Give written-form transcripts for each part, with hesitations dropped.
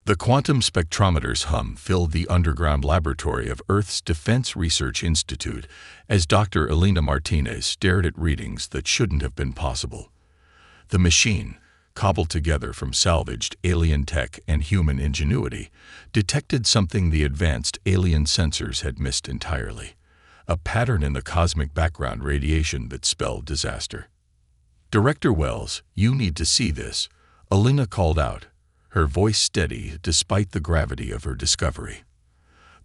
The quantum spectrometer's hum filled the underground laboratory of Earth's Defense Research Institute as Dr. Elena Martinez stared at readings that shouldn't have been possible. The machine, cobbled together from salvaged alien tech and human ingenuity, detected something the advanced alien sensors had missed entirely: a pattern in the cosmic background radiation that spelled disaster. "Director Wells, you need to see this," Elena called out, her voice steady despite the gravity of her discovery.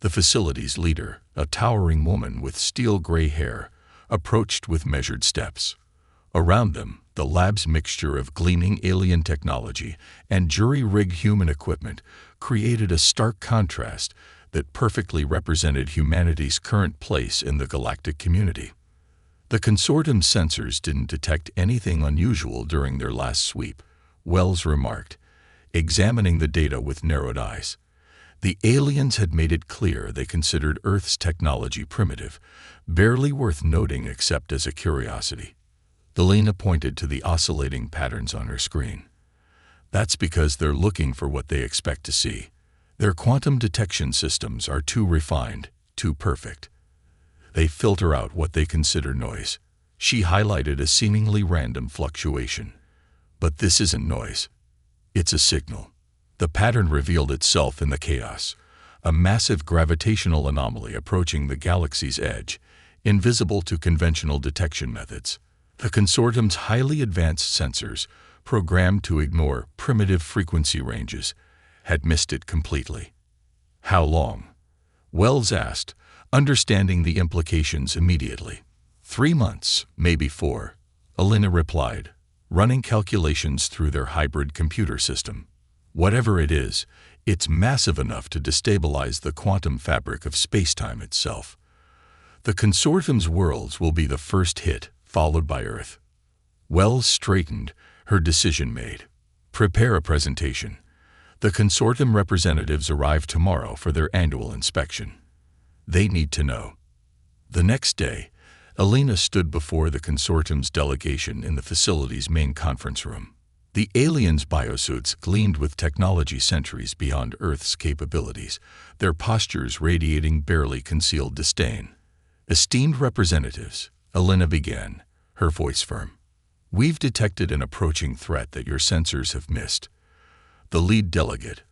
The facility's leader, a towering woman with steel-gray hair, approached with measured steps. Around them, the lab's mixture of gleaming alien technology and jury-rigged human equipment created a stark contrast that perfectly represented humanity's current place in the galactic community. The consortium's sensors didn't detect anything unusual during their last sweep, Wells remarked, examining the data with narrowed eyes. The aliens had made it clear they considered Earth's technology primitive, barely worth noting except as a curiosity. Elena pointed to the oscillating patterns on her screen. "That's because they're looking for what they expect to see. Their quantum detection systems are too refined, too perfect. They filter out what they consider noise." She highlighted a seemingly random fluctuation. "But this isn't noise. It's a signal." The pattern revealed itself in the chaos, a massive gravitational anomaly approaching the galaxy's edge, invisible to conventional detection methods. The consortium's highly advanced sensors, programmed to ignore primitive frequency ranges, had missed it completely. "How long?" Wells asked, understanding the implications immediately. 3 months, maybe 4, Elena replied, running calculations through their hybrid computer system. "Whatever it is, it's massive enough to destabilize the quantum fabric of spacetime itself. The consortium's worlds will be the first hit, followed by Earth." Wells straightened, her decision made. "Prepare a presentation. The consortium representatives arrive tomorrow for their annual inspection. They need to know." The next day, Elena stood before the consortium's delegation in the facility's main conference room. The aliens' biosuits gleamed with technology centuries beyond Earth's capabilities, their postures radiating barely concealed disdain. "Esteemed representatives," Elena began, her voice firm, "we've detected an approaching threat that your sensors have missed." The lead delegate,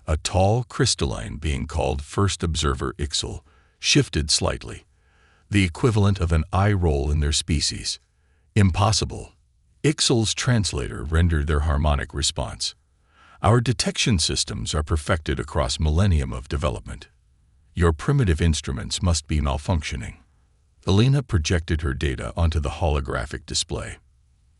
a tall crystalline being called First Observer Ixel, shifted slightly, the equivalent of an eye roll in their species. "Impossible." Ixel's translator rendered their harmonic response. "Our detection systems are perfected across millennium of development. Your primitive instruments must be malfunctioning." Elena projected her data onto the holographic display.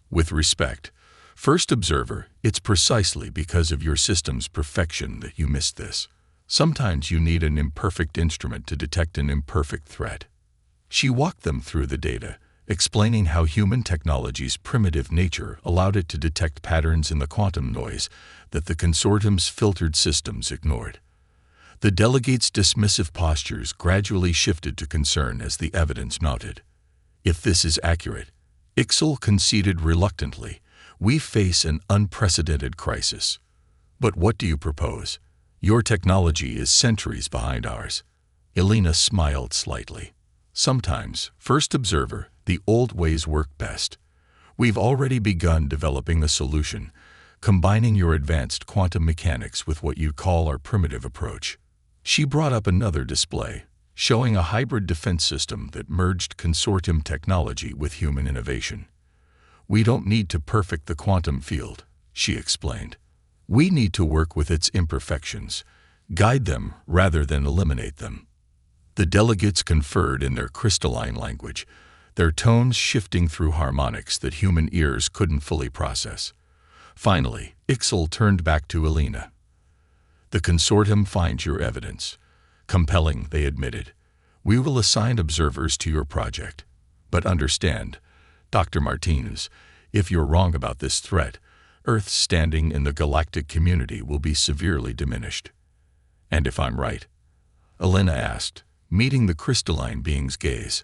"With respect, First Observer, it's precisely because of your system's perfection that you missed this. Sometimes you need an imperfect instrument to detect an imperfect threat." She walked them through the data, explaining how human technology's primitive nature allowed it to detect patterns in the quantum noise that the consortium's filtered systems ignored. The delegates' dismissive postures gradually shifted to concern as the evidence mounted. "If this is accurate," Ixel conceded reluctantly, "we face an unprecedented crisis." "But what do you propose? Your technology is centuries behind ours." Elena smiled slightly. "Sometimes, First Observer, the old ways work best. We've already begun developing a solution, combining your advanced quantum mechanics with what you call our primitive approach." She brought up another display, showing a hybrid defense system that merged consortium technology with human innovation. "We don't need to perfect the quantum field," she explained. "We need to work with its imperfections, guide them rather than eliminate them." The delegates conferred in their crystalline language, their tones shifting through harmonics that human ears couldn't fully process. Finally, Ixel turned back to Elena. "The consortium finds your evidence compelling," they admitted. "We will assign observers to your project. But understand, Dr. Martinez, if you're wrong about this threat, Earth's standing in the galactic community will be severely diminished." "And if I'm right?" Elena asked, meeting the crystalline being's gaze.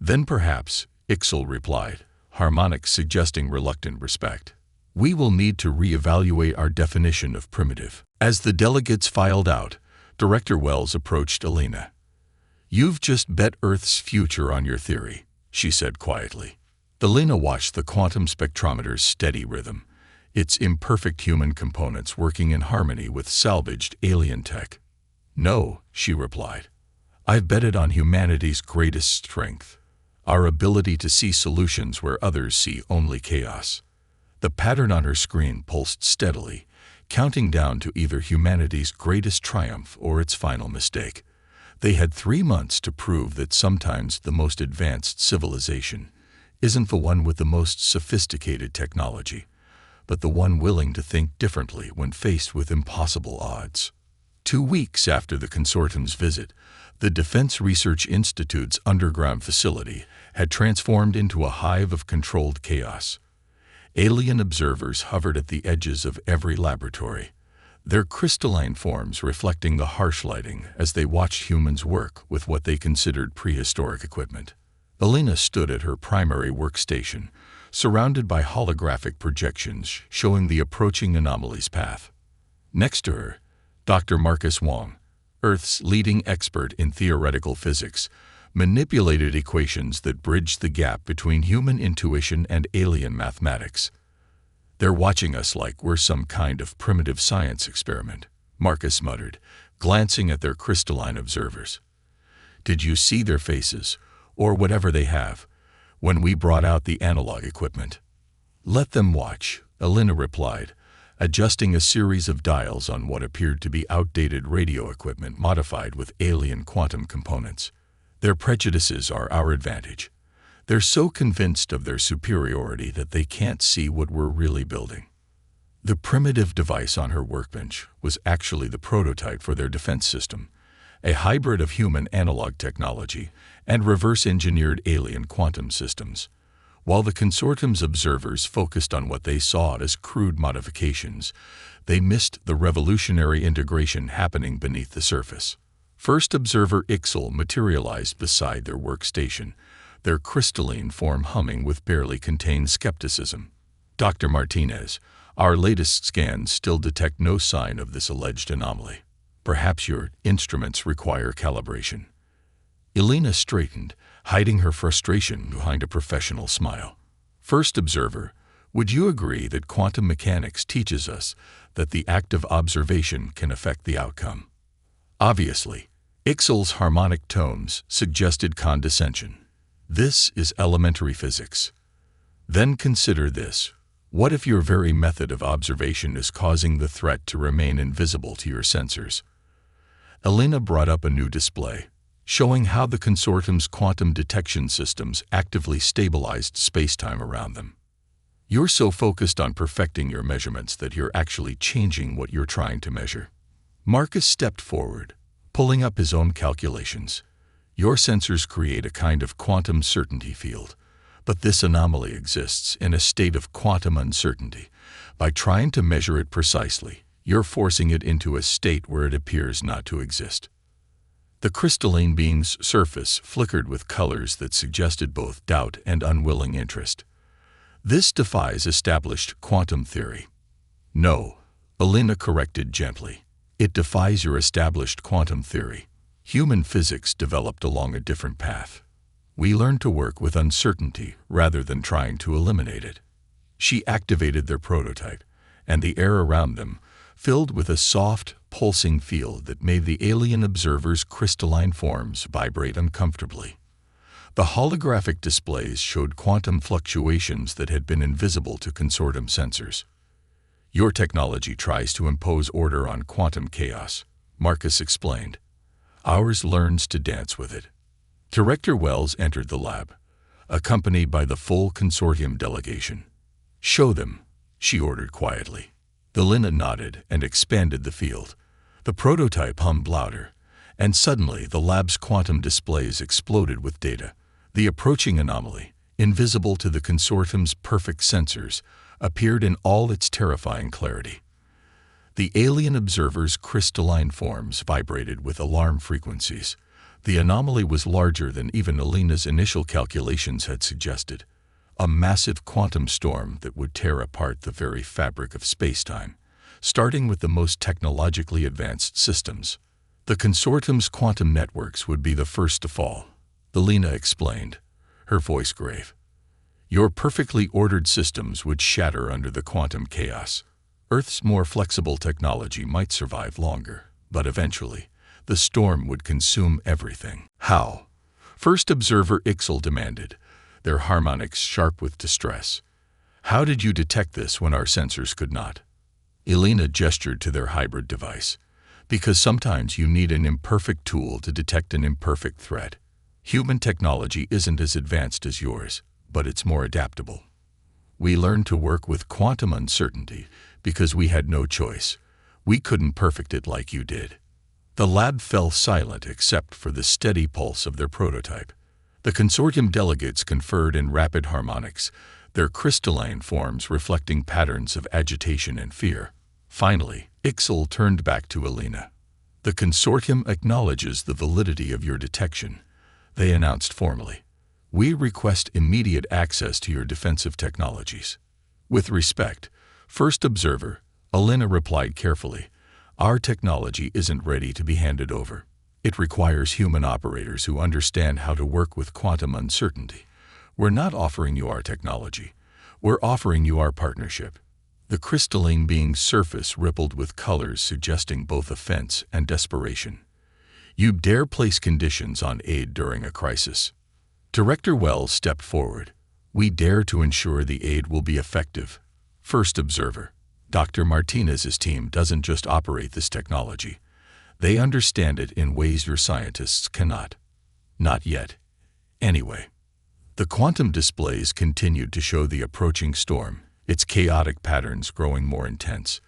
"Then perhaps," Ixel replied, harmonics suggesting reluctant respect. We will need to reevaluate our definition of primitive. As the delegates filed out, Director Wells approached Alina. "You've just bet Earth's future on your theory," she said quietly. Alina watched the quantum spectrometer's steady rhythm, its imperfect human components working in harmony with salvaged alien tech. "No," she replied. "I've betted on humanity's greatest strength, our ability to see solutions where others see only chaos." The pattern on her screen pulsed steadily, counting down to either humanity's greatest triumph or its final mistake. They had 3 months to prove that sometimes the most advanced civilization isn't the one with the most sophisticated technology, but the one willing to think differently when faced with impossible odds. 2 weeks after the consortium's visit, the Defense Research Institute's underground facility had transformed into a hive of controlled chaos. Alien observers hovered at the edges of every laboratory, their crystalline forms reflecting the harsh lighting as they watched humans work with what they considered prehistoric equipment. Alina stood at her primary workstation, surrounded by holographic projections showing the approaching anomaly's path. Next to her, Dr. Marcus Wong, Earth's leading expert in theoretical physics, manipulated equations that bridged the gap between human intuition and alien mathematics. "They're watching us like we're some kind of primitive science experiment," Marcus muttered, glancing at their crystalline observers. "Did you see their faces, or whatever they have, when we brought out the analog equipment?" "Let them watch," Alina replied, adjusting a series of dials on what appeared to be outdated radio equipment modified with alien quantum components. "Their prejudices are our advantage. They're so convinced of their superiority that they can't see what we're really building." The primitive device on her workbench was actually the prototype for their defense system, a hybrid of human analog technology and reverse-engineered alien quantum systems. While the consortium's observers focused on what they saw as crude modifications, they missed the revolutionary integration happening beneath the surface. First observer Ixel materialized beside their workstation, their crystalline form humming with barely contained skepticism. "Dr. Martinez, our latest scans still detect no sign of this alleged anomaly. Perhaps your instruments require calibration." Alina straightened, hiding her frustration behind a professional smile. "First observer, would you agree that quantum mechanics teaches us that the act of observation can affect the outcome?" "Obviously." Ixel's harmonic tones suggested condescension. "This is elementary physics. Then consider this. What if your very method of observation is causing the threat to remain invisible to your sensors?" Alina brought up a new display, showing how the consortium's quantum detection systems actively stabilized spacetime around them. "You're so focused on perfecting your measurements that you're actually changing what you're trying to measure." Marcus stepped forward, pulling up his own calculations. "Your sensors create a kind of quantum certainty field, but this anomaly exists in a state of quantum uncertainty. By trying to measure it precisely, you're forcing it into a state where it appears not to exist." The crystalline being's surface flickered with colors that suggested both doubt and unwilling interest. "This defies established quantum theory." "No," Alina corrected gently. "It defies your established quantum theory. Human physics developed along a different path. We learned to work with uncertainty rather than trying to eliminate it." She activated their prototype, and the air around them filled with a soft, pulsing field that made the alien observers' crystalline forms vibrate uncomfortably. The holographic displays showed quantum fluctuations that had been invisible to consortium sensors. "Your technology tries to impose order on quantum chaos," Marcus explained. "Ours learns to dance with it." Director Wells entered the lab, accompanied by the full consortium delegation. "Show them," she ordered quietly. Alina nodded and expanded the field. The prototype hummed louder, and suddenly the lab's quantum displays exploded with data. The approaching anomaly, invisible to the consortium's perfect sensors, appeared in all its terrifying clarity. The alien observers' crystalline forms vibrated with alarm frequencies. The anomaly was larger than even Alina's initial calculations had suggested. a massive quantum storm that would tear apart the very fabric of space-time, starting with the most technologically advanced systems. The consortium's quantum networks would be the first to fall, Elena explained, her voice grave. Your perfectly ordered systems would shatter under the quantum chaos. Earth's more flexible technology might survive longer, but eventually, the storm would consume everything. How? First observer Ixel demanded, their harmonics sharp with distress. How did you detect this when our sensors could not? Elena gestured to their hybrid device. Because sometimes you need an imperfect tool to detect an imperfect threat. Human technology isn't as advanced as yours, but it's more adaptable. We learned to work with quantum uncertainty because we had no choice. We couldn't perfect it like you did. The lab fell silent except for the steady pulse of their prototype. The consortium delegates conferred in rapid harmonics, their crystalline forms reflecting patterns of agitation and fear. Finally, Ixel turned back to Elena. The consortium acknowledges the validity of your detection, they announced formally. We request immediate access to your defensive technologies. With respect, first observer, Elena replied carefully, our technology isn't ready to be handed over. It requires human operators who understand how to work with quantum uncertainty. We're not offering you our technology. We're offering you our partnership. The crystalline being's surface rippled with colors suggesting both offense and desperation. You dare place conditions on aid during a crisis. Director Wells stepped forward. We dare to ensure the aid will be effective. First observer, Dr. Martinez's team doesn't just operate this technology. They understand it in ways your scientists cannot. Not yet. Anyway. The quantum displays continued to show the approaching storm, its chaotic patterns growing more intense.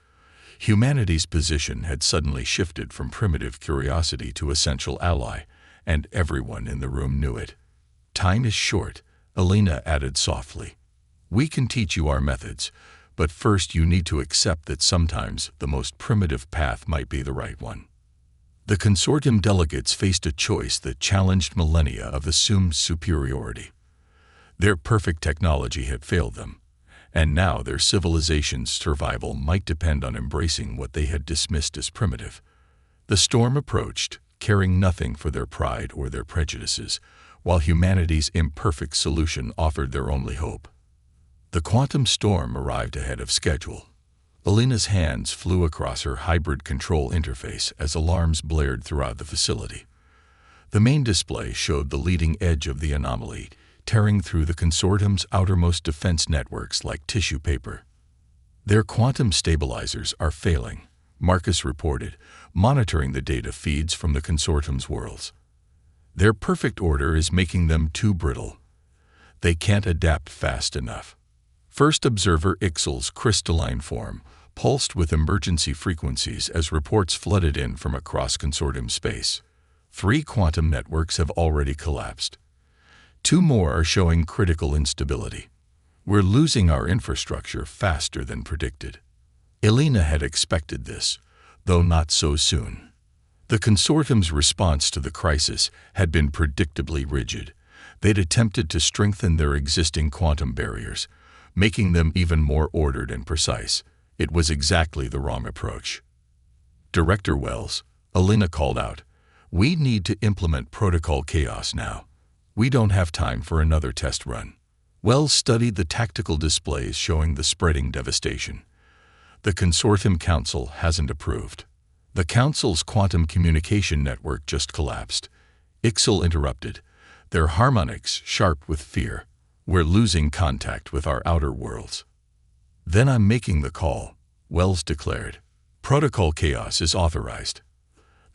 Humanity's position had suddenly shifted from primitive curiosity to essential ally, and everyone in the room knew it. Time is short, Elena added softly. We can teach you our methods, but first you need to accept that sometimes the most primitive path might be the right one. The consortium delegates faced a choice that challenged millennia of assumed superiority. Their perfect technology had failed them, and now their civilization's survival might depend on embracing what they had dismissed as primitive. The storm approached, caring nothing for their pride or their prejudices, while humanity's imperfect solution offered their only hope. The quantum storm arrived ahead of schedule. Elena's hands flew across her hybrid control interface as alarms blared throughout the facility. The main display showed the leading edge of the anomaly, tearing through the consortium's outermost defense networks like tissue paper. Their quantum stabilizers are failing, Marcus reported, monitoring the data feeds from the consortium's worlds. Their perfect order is making them too brittle. They can't adapt fast enough. First observer Ixel's crystalline form pulsed with emergency frequencies as reports flooded in from across consortium space. 3 quantum networks have already collapsed. 2 more are showing critical instability. We're losing our infrastructure faster than predicted. Elena had expected this, though not so soon. The consortium's response to the crisis had been predictably rigid. They'd attempted to strengthen their existing quantum barriers, making them even more ordered and precise. It was exactly the wrong approach. Director Wells, Elena called out, we need to implement Protocol Chaos now. We don't have time for another test run. Wells studied the tactical displays showing the spreading devastation. The Consortium Council hasn't approved. The Council's quantum communication network just collapsed. Ixel interrupted, their harmonics sharp with fear. We're losing contact with our outer worlds. Then I'm making the call, Wells declared. Protocol Chaos is authorized.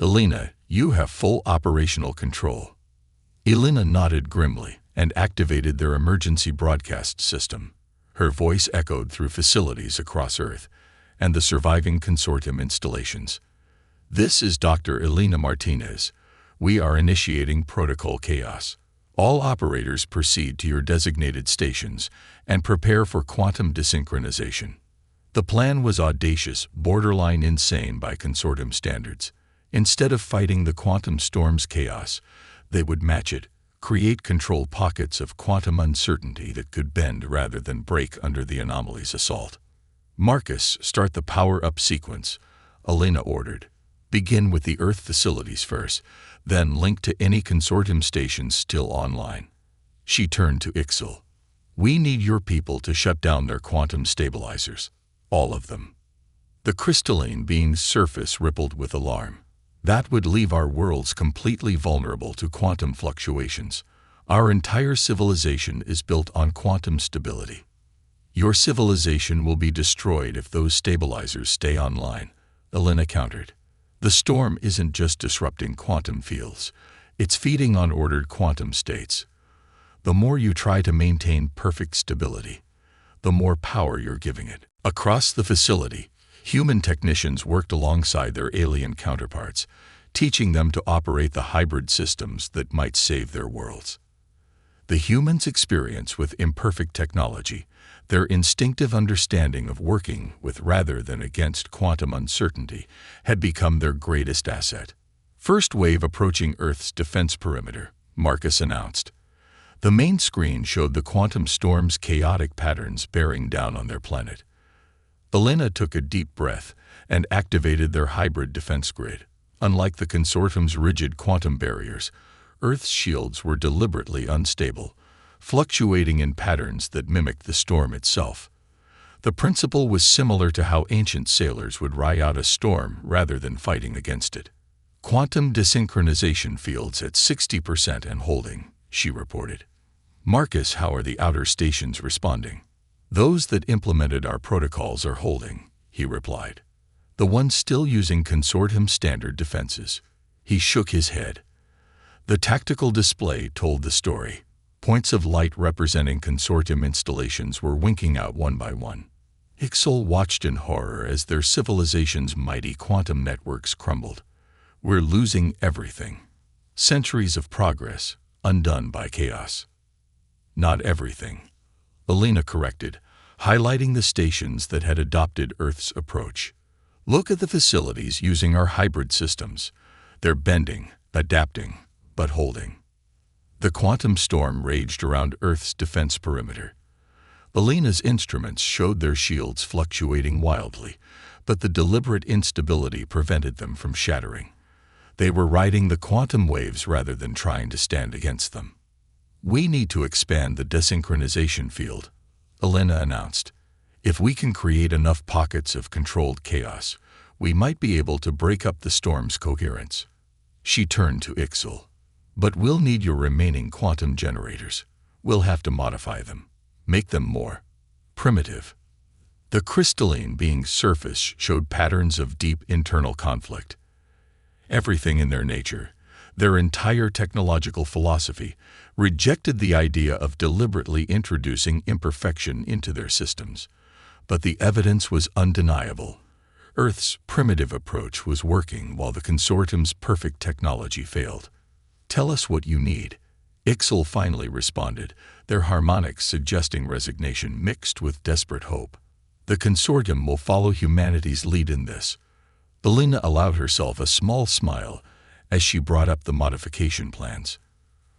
Elena, you have full operational control. Elena nodded grimly and activated their emergency broadcast system. Her voice echoed through facilities across Earth and the surviving consortium installations. This is Dr. Elena Martinez. We are initiating Protocol Chaos. All operators proceed to your designated stations and prepare for quantum desynchronization. The plan was audacious, borderline insane by consortium standards. Instead of fighting the quantum storm's chaos, they would match it, create controlled pockets of quantum uncertainty that could bend rather than break under the anomaly's assault. Marcus, start the power-up sequence, Elena ordered. Begin with the Earth facilities first, then link to any consortium stations still online. She turned to Ixal. We need your people to shut down their quantum stabilizers. All of them. The crystalline being's surface rippled with alarm. That would leave our worlds completely vulnerable to quantum fluctuations. Our entire civilization is built on quantum stability. Your civilization will be destroyed if those stabilizers stay online, Elena countered. The storm isn't just disrupting quantum fields, it's feeding on ordered quantum states. The more you try to maintain perfect stability, the more power you're giving it. Across the facility, human technicians worked alongside their alien counterparts, teaching them to operate the hybrid systems that might save their worlds. The humans' experience with imperfect technology, their instinctive understanding of working with rather than against quantum uncertainty, had become their greatest asset. First wave approaching Earth's defense perimeter, Marcus announced. The main screen showed the quantum storm's chaotic patterns bearing down on their planet. Elena took a deep breath and activated their hybrid defense grid. Unlike the consortium's rigid quantum barriers, Earth's shields were deliberately unstable, fluctuating in patterns that mimicked the storm itself. The principle was similar to how ancient sailors would ride out a storm rather than fighting against it. Quantum desynchronization fields at 60% and holding, she reported. Marcus, how are the outer stations responding? Those that implemented our protocols are holding, he replied. The ones still using consortium standard defenses. He shook his head. The tactical display told the story. Points of light representing consortium installations were winking out one by one. Ixal watched in horror as their civilization's mighty quantum networks crumbled. We're losing everything. Centuries of progress, undone by chaos. Not everything, Elena corrected, highlighting the stations that had adopted Earth's approach. Look at the facilities using our hybrid systems. They're bending, adapting, but holding. The quantum storm raged around Earth's defense perimeter. Elena's instruments showed their shields fluctuating wildly, but the deliberate instability prevented them from shattering. They were riding the quantum waves rather than trying to stand against them. We need to expand the desynchronization field, Elena announced. If we can create enough pockets of controlled chaos, we might be able to break up the storm's coherence. She turned to Ixal. But we'll need your remaining quantum generators. We'll have to modify them, make them more primitive. The crystalline being's surface showed patterns of deep internal conflict. Everything in their nature, their entire technological philosophy, rejected the idea of deliberately introducing imperfection into their systems. But the evidence was undeniable. Earth's primitive approach was working while the consortium's perfect technology failed. Tell us what you need, Ixal finally responded, their harmonics suggesting resignation mixed with desperate hope. The consortium will follow humanity's lead in this. Elena allowed herself a small smile as she brought up the modification plans.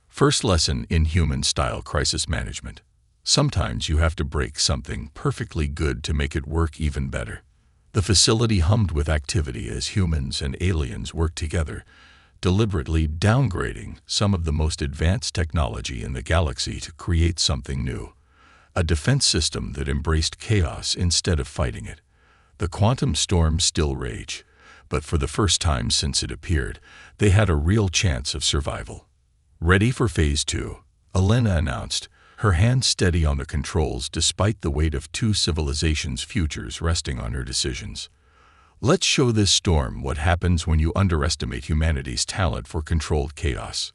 First lesson in human-style crisis management. Sometimes you have to break something perfectly good to make it work even better. The facility hummed with activity as humans and aliens worked together, deliberately downgrading some of the most advanced technology in the galaxy to create something new. A defense system that embraced chaos instead of fighting it. The quantum storm still raged, but for the first time since it appeared, they had a real chance of survival. Ready for Phase 2, Elena announced, her hand steady on the controls despite the weight of two civilizations' futures resting on her decisions. Let's show this storm what happens when you underestimate humanity's talent for controlled chaos.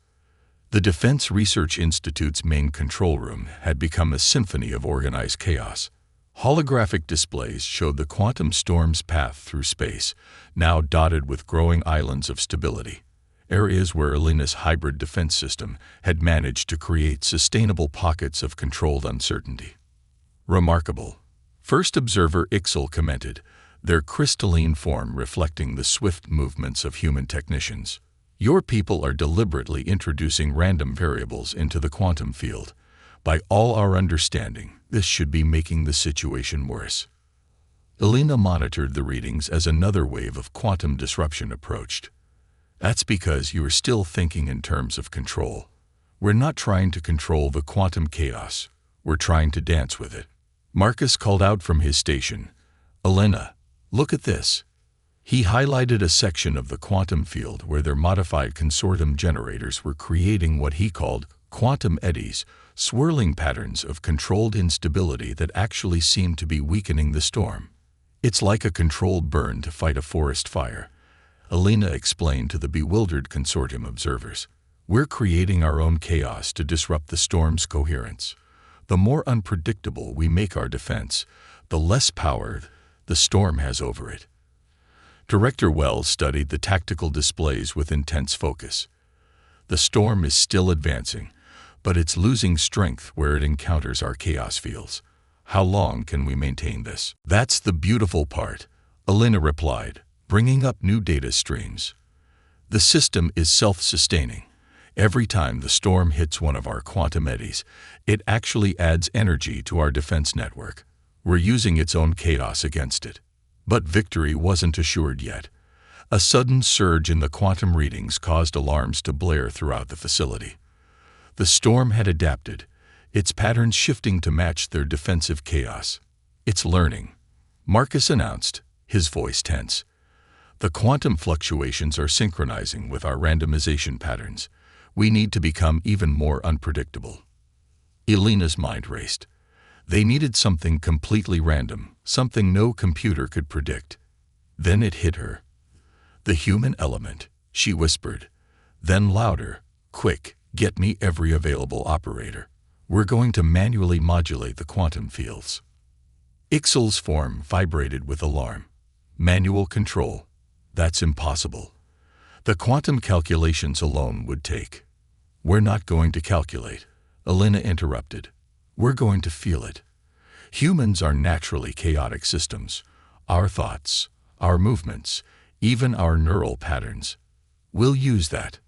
The Defense Research Institute's main control room had become a symphony of organized chaos. Holographic displays showed the quantum storm's path through space, now dotted with growing islands of stability, areas where Elena's hybrid defense system had managed to create sustainable pockets of controlled uncertainty. Remarkable. First observer Ixal commented, their crystalline form reflecting the swift movements of human technicians. Your people are deliberately introducing random variables into the quantum field. By all our understanding, this should be making the situation worse. Elena monitored the readings as another wave of quantum disruption approached. That's because you are still thinking in terms of control. We're not trying to control the quantum chaos. We're trying to dance with it. Marcus called out from his station, "Elena, look at this." He highlighted a section of the quantum field where their modified consortium generators were creating what he called quantum eddies, swirling patterns of controlled instability that actually seemed to be weakening the storm. "It's like a controlled burn to fight a forest fire," Elena explained to the bewildered consortium observers. "We're creating our own chaos to disrupt the storm's coherence. The more unpredictable we make our defense, the less power the storm has over it." Director Wells studied the tactical displays with intense focus. The storm is still advancing, but it's losing strength where it encounters our chaos fields. How long can we maintain this? "That's the beautiful part," Elena replied, bringing up new data streams. "The system is self-sustaining. Every time the storm hits one of our quantum eddies, it actually adds energy to our defense network. We're using its own chaos against it." But victory wasn't assured yet. A sudden surge in the quantum readings caused alarms to blare throughout the facility. The storm had adapted, its patterns shifting to match their defensive chaos. "It's learning," Marcus announced, his voice tense. "The quantum fluctuations are synchronizing with our randomization patterns. We need to become even more unpredictable." Elena's mind raced. They needed something completely random, something no computer could predict. Then it hit her. "The human element," she whispered. Then louder, "Quick, get me every available operator. We're going to manually modulate the quantum fields." Ixal's form vibrated with alarm. "Manual control? That's impossible. The quantum calculations alone would take." "We're not going to calculate," Elena interrupted. "We're going to feel it. Humans are naturally chaotic systems. Our thoughts, our movements, even our neural patterns. We'll use that."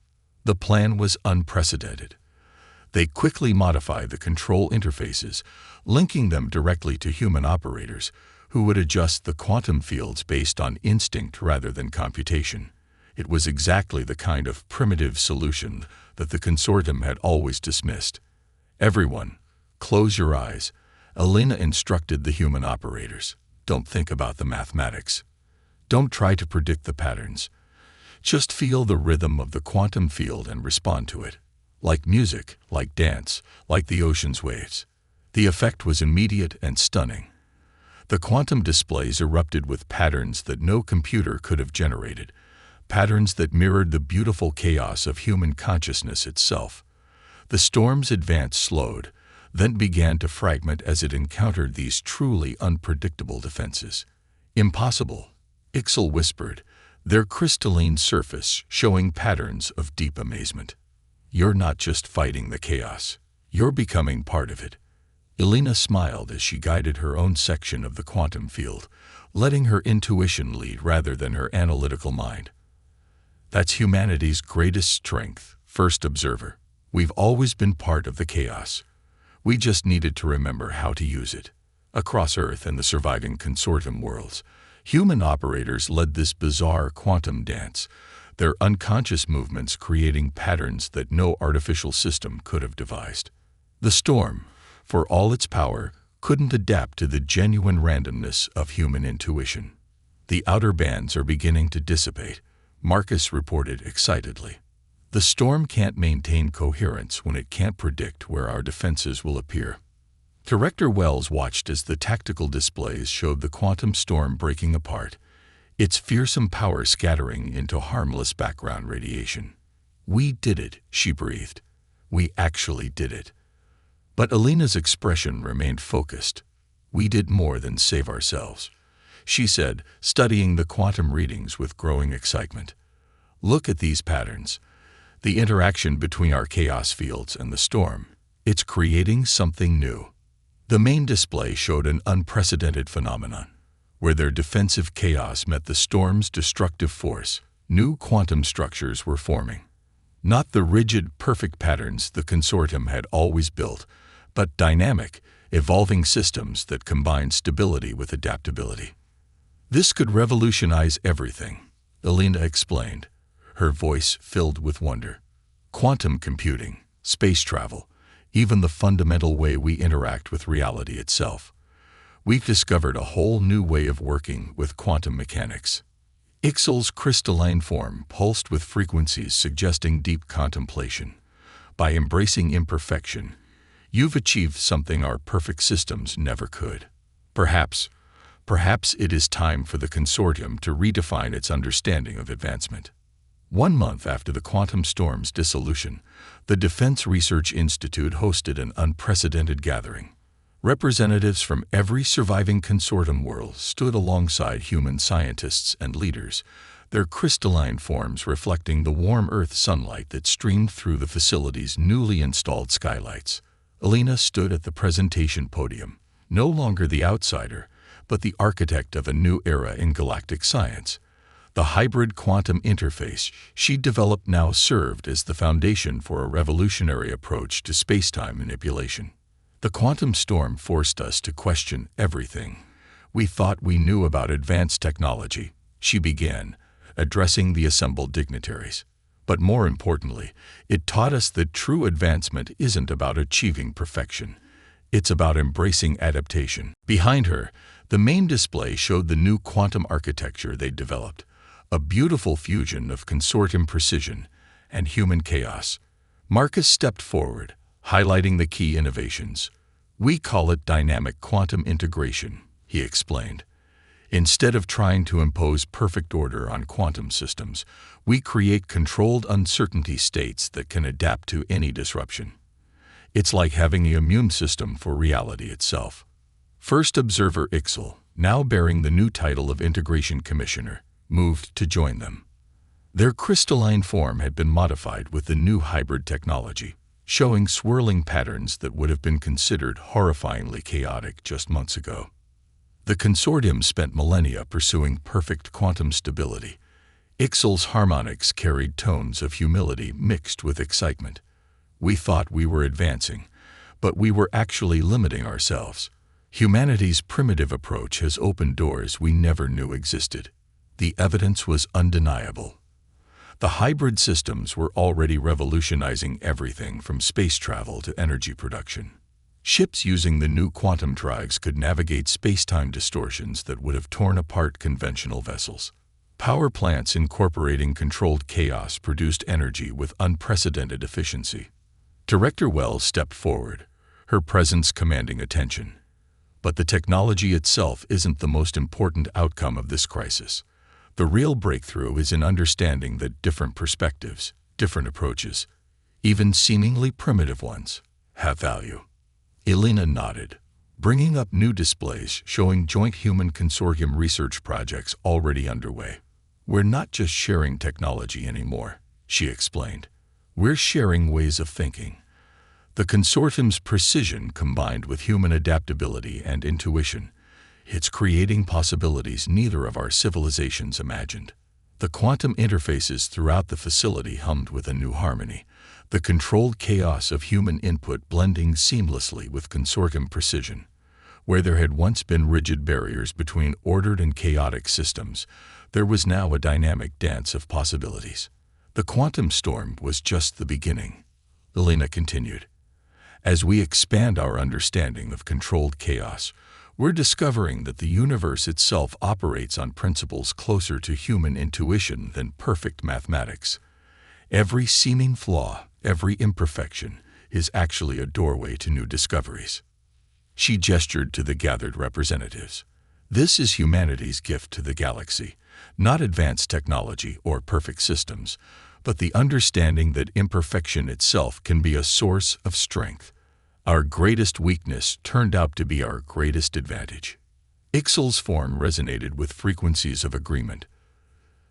The plan was unprecedented. They quickly modified the control interfaces, linking them directly to human operators who would adjust the quantum fields based on instinct rather than computation. It was exactly the kind of primitive solution that the consortium had always dismissed. "Everyone, close your eyes," Elena instructed the human operators. "Don't think about the mathematics. Don't try to predict the patterns. Just feel the rhythm of the quantum field and respond to it. Like music, like dance, like the ocean's waves." The effect was immediate and stunning. The quantum displays erupted with patterns that no computer could have generated, patterns that mirrored the beautiful chaos of human consciousness itself. The storm's advance slowed, then began to fragment as it encountered these truly unpredictable defenses. "Impossible," Ixal whispered, their crystalline surface showing patterns of deep amazement. "You're not just fighting the chaos. You're becoming part of it." Elena smiled as she guided her own section of the quantum field, letting her intuition lead rather than her analytical mind. "That's humanity's greatest strength, first observer. We've always been part of the chaos. We just needed to remember how to use it." Across Earth and the surviving consortium worlds, human operators led this bizarre quantum dance, their unconscious movements creating patterns that no artificial system could have devised. The storm, for all its power, couldn't adapt to the genuine randomness of human intuition. "The outer bands are beginning to dissipate," Marcus reported excitedly. "The storm can't maintain coherence when it can't predict where our defenses will appear." Director Wells watched as the tactical displays showed the quantum storm breaking apart, its fearsome power scattering into harmless background radiation. "We did it," she breathed. "We actually did it." But Elena's expression remained focused. "We did more than save ourselves," she said, studying the quantum readings with growing excitement. "Look at these patterns. The interaction between our chaos fields and the storm. It's creating something new." The main display showed an unprecedented phenomenon, where their defensive chaos met the storm's destructive force. New quantum structures were forming. Not the rigid, perfect patterns the consortium had always built, but dynamic, evolving systems that combined stability with adaptability. This could revolutionize everything, Elena explained, her voice filled with wonder. Quantum computing, space travel, even the fundamental way we interact with reality itself. We've discovered a whole new way of working with quantum mechanics. Ixel's crystalline form pulsed with frequencies suggesting deep contemplation. By embracing imperfection, you've achieved something our perfect systems never could. Perhaps it is time for the consortium to redefine its understanding of advancement. 1 month after the quantum storm's dissolution, the Defense Research Institute hosted an unprecedented gathering. Representatives from every surviving consortium world stood alongside human scientists and leaders, their crystalline forms reflecting the warm Earth sunlight that streamed through the facility's newly installed skylights. Elena stood at the presentation podium, no longer the outsider, but the architect of a new era in galactic science. The hybrid quantum interface she developed now served as the foundation for a revolutionary approach to space-time manipulation. The quantum storm forced us to question everything we thought we knew about advanced technology, she began, addressing the assembled dignitaries. But more importantly, it taught us that true advancement isn't about achieving perfection. It's about embracing adaptation. Behind her, the main display showed the new quantum architecture they'd developed, a beautiful fusion of consortium precision and human chaos. Marcus stepped forward, highlighting the key innovations. We call it dynamic quantum integration, he explained. Instead of trying to impose perfect order on quantum systems, we create controlled uncertainty states that can adapt to any disruption. It's like having an immune system for reality itself. First observer Ixel, now bearing the new title of Integration Commissioner, moved to join them. Their crystalline form had been modified with the new hybrid technology, showing swirling patterns that would have been considered horrifyingly chaotic just months ago. The consortium spent millennia pursuing perfect quantum stability. Ixel's harmonics carried tones of humility mixed with excitement. We thought we were advancing, but we were actually limiting ourselves. Humanity's primitive approach has opened doors we never knew existed. The evidence was undeniable. The hybrid systems were already revolutionizing everything from space travel to energy production. Ships using the new quantum drives could navigate space-time distortions that would have torn apart conventional vessels. Power plants incorporating controlled chaos produced energy with unprecedented efficiency. Director Wells stepped forward, her presence commanding attention. But the technology itself isn't the most important outcome of this crisis. The real breakthrough is in understanding that different perspectives, different approaches, even seemingly primitive ones, have value. Elena nodded, bringing up new displays showing joint human consortium research projects already underway. We're not just sharing technology anymore, she explained. We're sharing ways of thinking. The consortium's precision combined with human adaptability and intuition, it's creating possibilities neither of our civilizations imagined. The quantum interfaces throughout the facility hummed with a new harmony, the controlled chaos of human input blending seamlessly with consortium precision. Where there had once been rigid barriers between ordered and chaotic systems, there was now a dynamic dance of possibilities. The quantum storm was just the beginning, Elena continued. As we expand our understanding of controlled chaos, we're discovering that the universe itself operates on principles closer to human intuition than perfect mathematics. Every seeming flaw, every imperfection, is actually a doorway to new discoveries. She gestured to the gathered representatives. This is humanity's gift to the galaxy, not advanced technology or perfect systems, but the understanding that imperfection itself can be a source of strength. Our greatest weakness turned out to be our greatest advantage. Ixel's form resonated with frequencies of agreement.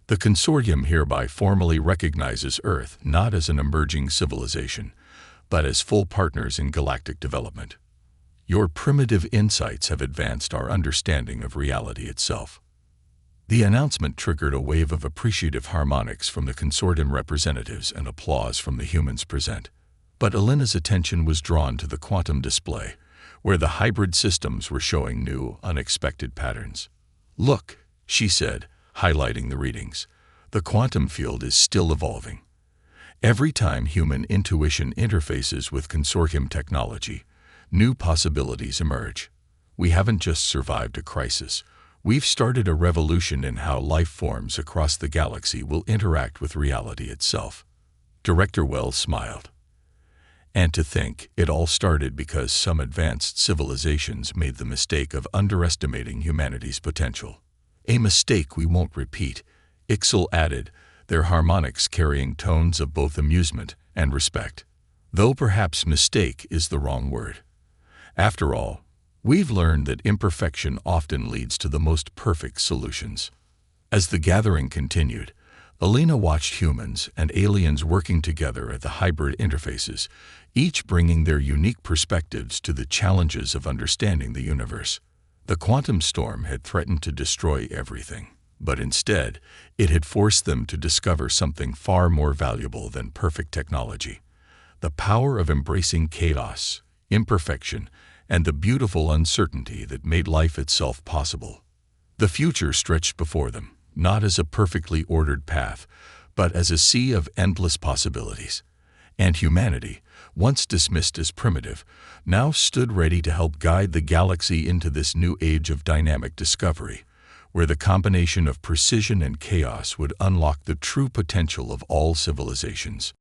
The consortium hereby formally recognizes Earth not as an emerging civilization, but as full partners in galactic development. Your primitive insights have advanced our understanding of reality itself. The announcement triggered a wave of appreciative harmonics from the consortium representatives and applause from the humans present. But Elena's attention was drawn to the quantum display, where the hybrid systems were showing new, unexpected patterns. "Look," she said, highlighting the readings. "The quantum field is still evolving. Every time human intuition interfaces with consortium technology, new possibilities emerge. We haven't just survived a crisis. We've started a revolution in how life forms across the galaxy will interact with reality itself." Director Wells smiled. "And to think it all started because some advanced civilizations made the mistake of underestimating humanity's potential. A mistake we won't repeat," Ixel added, their harmonics carrying tones of both amusement and respect. "Though perhaps mistake is the wrong word. After all, we've learned that imperfection often leads to the most perfect solutions." As the gathering continued, Elena watched humans and aliens working together at the hybrid interfaces, each bringing their unique perspectives to the challenges of understanding the universe. The quantum storm had threatened to destroy everything, but instead, it had forced them to discover something far more valuable than perfect technology: the power of embracing chaos, imperfection, and the beautiful uncertainty that made life itself possible. The future stretched before them, not as a perfectly ordered path, but as a sea of endless possibilities. And humanity, once dismissed as primitive, now stood ready to help guide the galaxy into this new age of dynamic discovery, where the combination of precision and chaos would unlock the true potential of all civilizations.